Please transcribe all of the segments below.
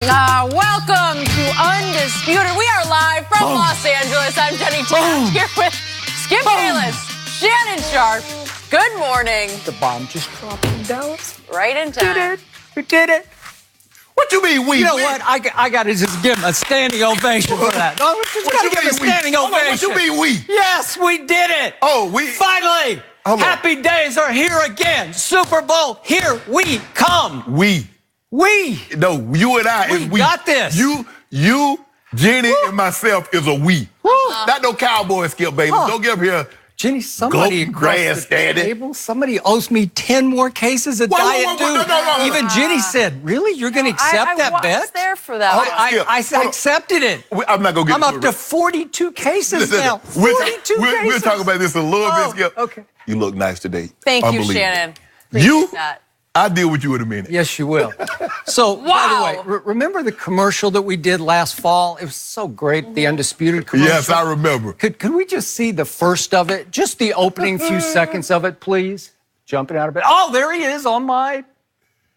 Welcome to Undisputed. We are live from Los Angeles. I'm Jenny Tan here with Skip Bayless, Shannon Sharp. Good morning. The bomb just dropped in Dallas. Right in time. We did it. What you mean we? You know what? I got to just give him a standing ovation for that. Oh, just got to give him a standing ovation. What you mean we? Yes, we did it. Oh, we. Finally. Happy days are here again. Super Bowl, here we come. We. No, you and I is we. Got this. You, Jenny, and myself is a we. Not no Cowboys, Skip Bayless. Don't get up here. Jenny, somebody across the table, somebody owes me 10 more cases of Diet Dew. No. Even Jenny said, really? You're going to accept that bet? I was there for that. I accepted it. I'm not going to get I'm up to 42 cases now. 42 cases. We'll talk about this a little bit, Skip. Okay. You look nice today. Thank you, Shannon. I'll deal with you in a minute. Yes, you will. So, by the way, remember the commercial that we did last fall? It was so great, the Undisputed commercial. Yes, I remember. Could we just see the first of it? Just the opening few seconds of it, please? Jumping out of bed. Oh, there he is on my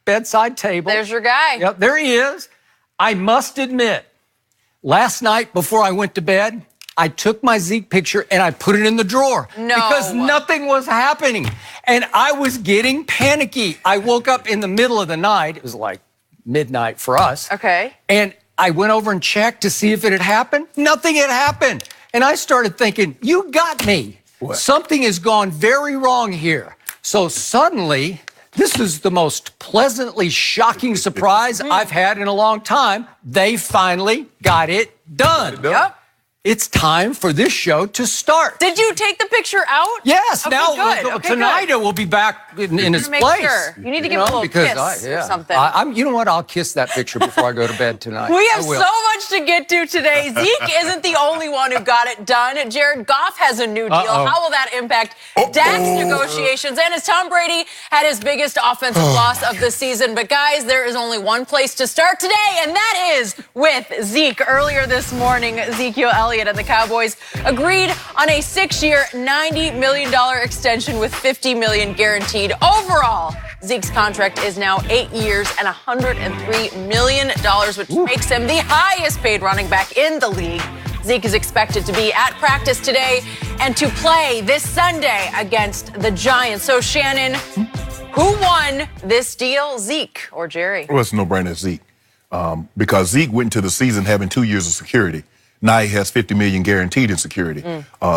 bedside table. There's your guy. Yep, there he is. I must admit, last night before I went to bed, I took my Zeke picture and I put it in the drawer. No. Because nothing was happening. And I was getting panicky. I woke up in the middle of the night. It was like midnight for us. Okay. And I went over and checked to see if it had happened. Nothing had happened. And I started thinking, you got me. What? Something has gone very wrong here. So suddenly, this is the most pleasantly shocking surprise I've had in a long time. They finally got it done. Yep. It's time for this show to start. Did you take the picture out? Yes. Okay, now, good. tonight it will be back in its place. Sure. You need to give it a little kiss or something. You know what? I'll kiss that picture before I go to bed tonight. We have so much to get to today. Zeke isn't the only one who got it done. Jared Goff has a new deal. How will that impact Dak's negotiations? And as Tom Brady had his biggest offensive loss of the season. But guys, there is only one place to start today, and that is with Zeke. Earlier this morning, Ezekiel Elliott and the Cowboys agreed on a 6-year, $90 million extension with $50 million guaranteed. Overall, Zeke's contract is now 8 years and $103 million, which makes him the highest paid running back in the league. Zeke is expected to be at practice today and to play this Sunday against the Giants. So, Shannon, who won this deal, Zeke or Jerry? Well, it's a no-brainer, Zeke. Because Zeke went into the season having 2 years of security. Now he has $50 million guaranteed in security.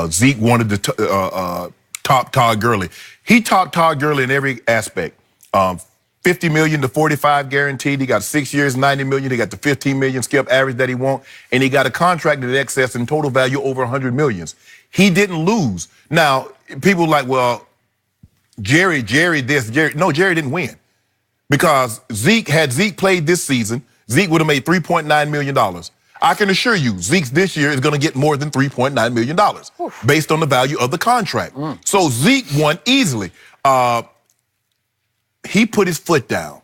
Zeke wanted to top Todd Gurley. He topped Todd Gurley in every aspect. $50 million to $45 guaranteed. He got 6 years, $90 million. He got the $15 million skip average that he wants, and he got a contract that excess in total value over $100 million. He didn't lose. Now people are like, well, Jerry this, Jerry. No, Jerry didn't win because had Zeke played this season, Zeke would have made $3.9 million. I can assure you, Zeke this year is going to get more than $3.9 million based on the value of the contract. So Zeke won easily. He put his foot down.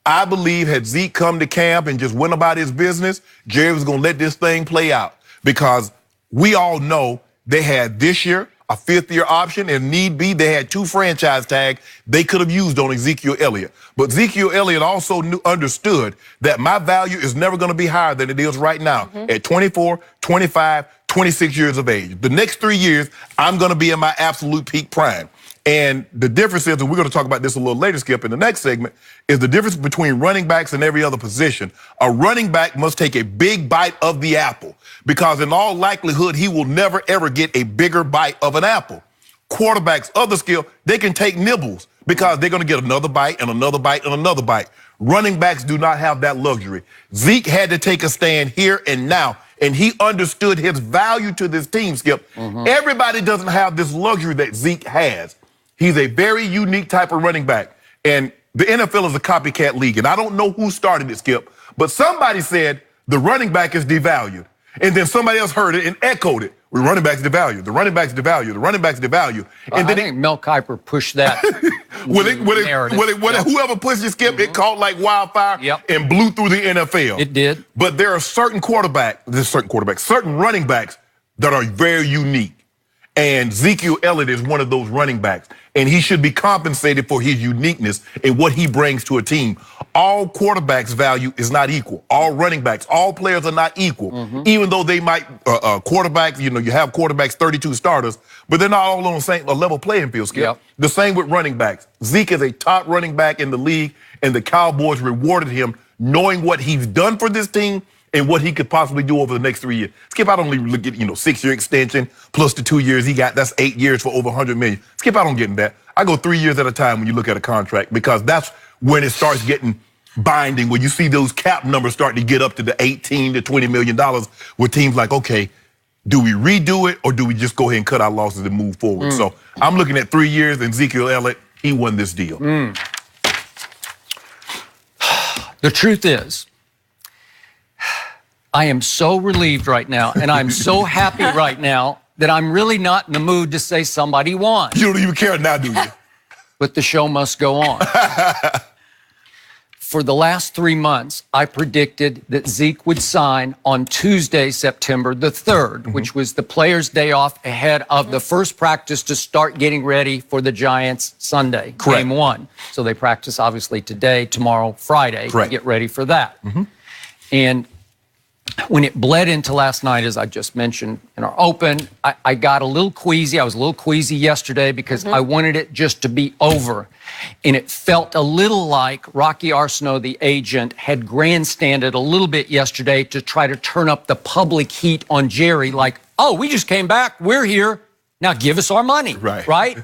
I believe had Zeke come to camp and just went about his business, Jerry was going to let this thing play out because we all know they had this year a fifth-year option, and need be, they had 2 franchise tags they could have used on Ezekiel Elliott. But Ezekiel Elliott also understood that my value is never going to be higher than it is right now at 24, 25, 26 years of age. The next 3 years, I'm going to be in my absolute peak prime. And the difference is, and we're going to talk about this a little later, Skip, in the next segment, is the difference between running backs and every other position. A running back must take a big bite of the apple because in all likelihood, he will never, ever get a bigger bite of an apple. Quarterbacks, other skill, they can take nibbles because they're going to get another bite and another bite and another bite. Running backs do not have that luxury. Zeke had to take a stand here and now, and he understood his value to this team, Skip. Everybody doesn't have this luxury that Zeke has. He's a very unique type of running back. And the NFL is a copycat league. And I don't know who started it, Skip, but somebody said the running back is devalued. And then somebody else heard it and echoed it. The running back's devalued. The running back's devalued. The running back's devalued. And then I think Mel Kiper pushed that narrative. Whoever pushed it, Skip, it caught like wildfire and blew through the NFL. It did. But there are certain running backs that are very unique. And Ezekiel Elliott is one of those running backs. And he should be compensated for his uniqueness and what he brings to a team. All quarterbacks' value is not equal. All running backs, all players are not equal. Even though they might, quarterbacks, you have quarterbacks, 32 starters, but they're not all on the same level playing field, Skip. Yep. The same with running backs. Zeke is a top running back in the league, and the Cowboys rewarded him knowing what he's done for this team and what he could possibly do over the next 3 years. Skip, I don't even look at, 6-year extension plus the 2 years he got. That's 8 years for over $100 million. Skip, I don't get in that. I go 3 years at a time when you look at a contract, because that's when it starts getting binding, when you see those cap numbers starting to get up to the $18 to $20 million, where teams like, okay, do we redo it or do we just go ahead and cut our losses and move forward? So I'm looking at 3 years, and Ezekiel Elliott, he won this deal. The truth is, I am so relieved right now, and I'm so happy right now that I'm really not in the mood to say somebody won. You don't even care now, do you? But the show must go on. For the last 3 months, I predicted that Zeke would sign on Tuesday, September the 3rd, which was the players' day off ahead of the first practice to start getting ready for the Giants Sunday, Correct. Game 1. So they practice obviously today, tomorrow, Friday, Correct. to get ready for that. And when it bled into last night, as I just mentioned in our open, I got a little queasy. I was a little queasy yesterday because I wanted it just to be over. And it felt a little like Rocky Arsenault, the agent, had grandstanded a little bit yesterday to try to turn up the public heat on Jerry, like, oh, we just came back, we're here, now give us our money, right?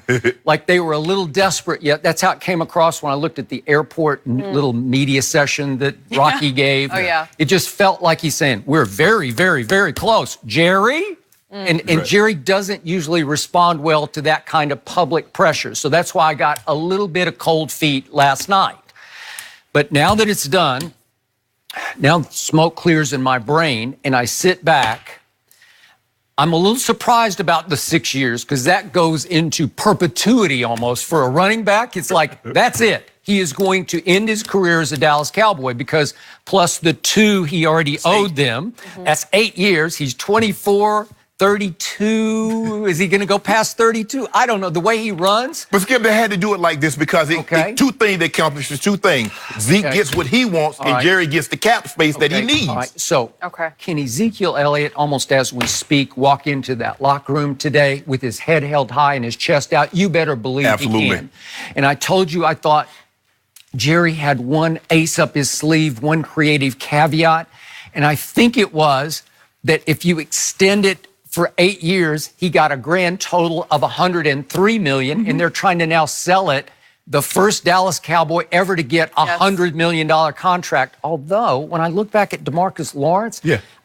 Like they were a little desperate yet. That's how it came across when I looked at the airport little media session that Rocky gave. Oh, yeah. It just felt like he's saying, we're very, very, very close. Jerry? And Jerry doesn't usually respond well to that kind of public pressure. So that's why I got a little bit of cold feet last night. But now that it's done, now smoke clears in my brain and I sit back, I'm a little surprised about the 6 years because that goes into perpetuity almost for a running back. It's like, that's it. He is going to end his career as a Dallas Cowboy because plus the 2 he already owed them, that's 8 years. He's 24, 32. Is he going to go past 32? I don't know. The way he runs. But Skip, they had to do it like this because two things that accomplishes two things. Zeke gets what he wants, and Jerry gets the cap space that he needs. All right. So, can Ezekiel Elliott, almost as we speak, walk into that locker room today with his head held high and his chest out? You better believe he can. And I told you I thought Jerry had one ace up his sleeve, one creative caveat, and I think it was that if you extend it for 8 years, he got a grand total of $103 million, and they're trying to now sell it. The first Dallas Cowboy ever to get a $100 million contract. Although, when I look back at DeMarcus Lawrence,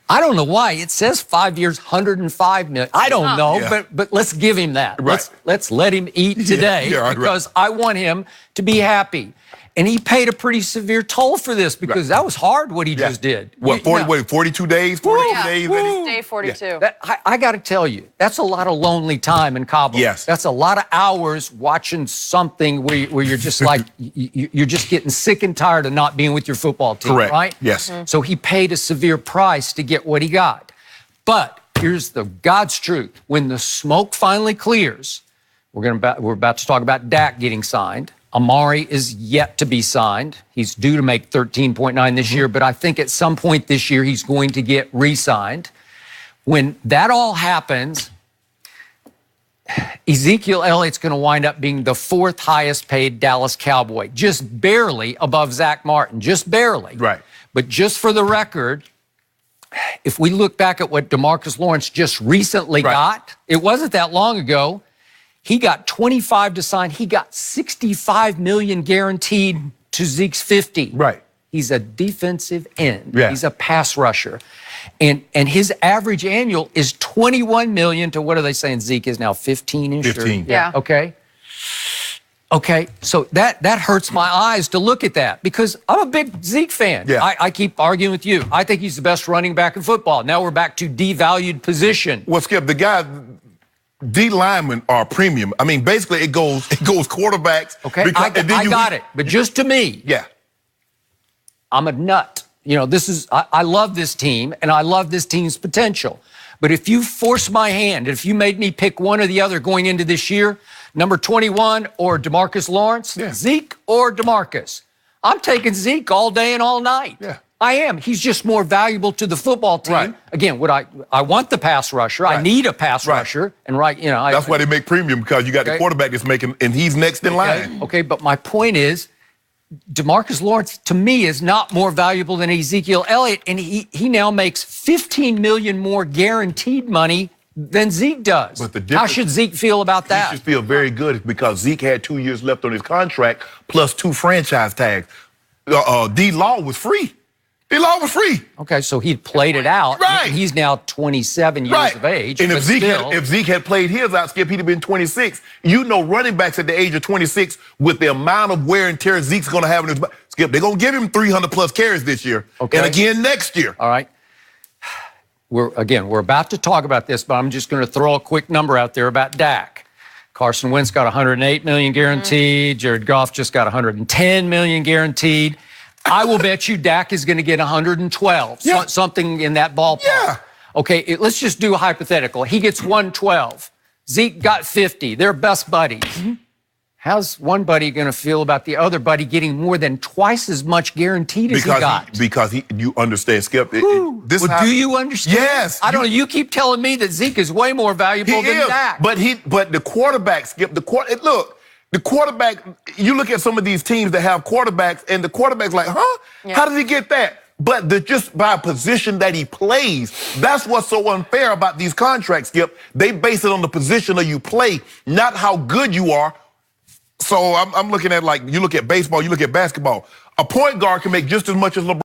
I don't know why. It says 5 years, $105 million. I don't know, but let's give him that. Let's let him eat today because I want him to be happy. And he paid a pretty severe toll for this because that was hard what he just did. What, 42 days? 42 days? Day 42. I got to tell you, that's a lot of lonely time in Cabo. That's a lot of hours watching something where you're just like, you're just getting sick and tired of not being with your football team, right? So he paid a severe price to get what he got. But here's the God's truth. When the smoke finally clears, we're about to talk about Dak getting signed. Amari is yet to be signed. He's due to make 13.9 this year, but I think at some point this year he's going to get re-signed. When that all happens, Ezekiel Elliott's going to wind up being the 4th highest paid Dallas Cowboy, just barely above Zach Martin, just barely. But just for the record, if we look back at what DeMarcus Lawrence just recently got, it wasn't that long ago. He got 25 to sign. He got 65 million guaranteed to Zeke's 50. He's a defensive end. He's a pass rusher. And his average annual is 21 million to what are they saying? Zeke is now 15-ish? 15. Okay, so that hurts my eyes to look at that because I'm a big Zeke fan. I keep arguing with you. I think he's the best running back in football. Now we're back to devalued position. Well, Skip, the guy... D linemen are premium. I mean, basically, it goes quarterbacks. I got it. But just to me, I'm a nut. You know, I love this team, and I love this team's potential. But if you force my hand, if you made me pick one or the other going into this year, number 21 or DeMarcus Lawrence, Zeke or DeMarcus, I'm taking Zeke all day and all night. Yeah. I am. He's just more valuable to the football team. Right. Again, I want the pass rusher. Right. I need a pass rusher. And that's why they make premium, because you got the quarterback that's making, and he's next in line. Okay, but my point is, DeMarcus Lawrence, to me, is not more valuable than Ezekiel Elliott, and he now makes $15 million more guaranteed money than Zeke does. But how should Zeke feel about that? He should feel very good, because Zeke had 2 years left on his contract plus 2 franchise tags. D-Law was free. D-Law was free. Okay, so he played it out. Right. He's now 27 years of age. And if Zeke had played his out, Skip, he'd have been 26. You know, running backs at the age of 26, with the amount of wear and tear Zeke's going to have in his back, Skip, they're going to give him 300-plus carries this year. Okay. And again next year. All right. We're about to talk about this, but I'm just going to throw a quick number out there about Dak. Carson Wentz got $108 million guaranteed. Jared Goff just got $110 million guaranteed. I will bet you Dak is going to get 112, something in that ballpark. Yeah. Okay, let's just do a hypothetical. He gets 112. Zeke got 50. They're best buddies. How's one buddy going to feel about the other buddy getting more than twice as much guaranteed as he got? Because you understand, Skip. Do you understand? Yes. I don't know. You keep telling me that Zeke is way more valuable than Dak. But the quarterback, Skip, look. The quarterback, you look at some of these teams that have quarterbacks, and the quarterback's like, how did he get that? But just by position that he plays, that's what's so unfair about these contracts, Skip. They base it on the position that you play, not how good you are. So I'm looking at, like, you look at baseball, you look at basketball. A point guard can make just as much as LeBron.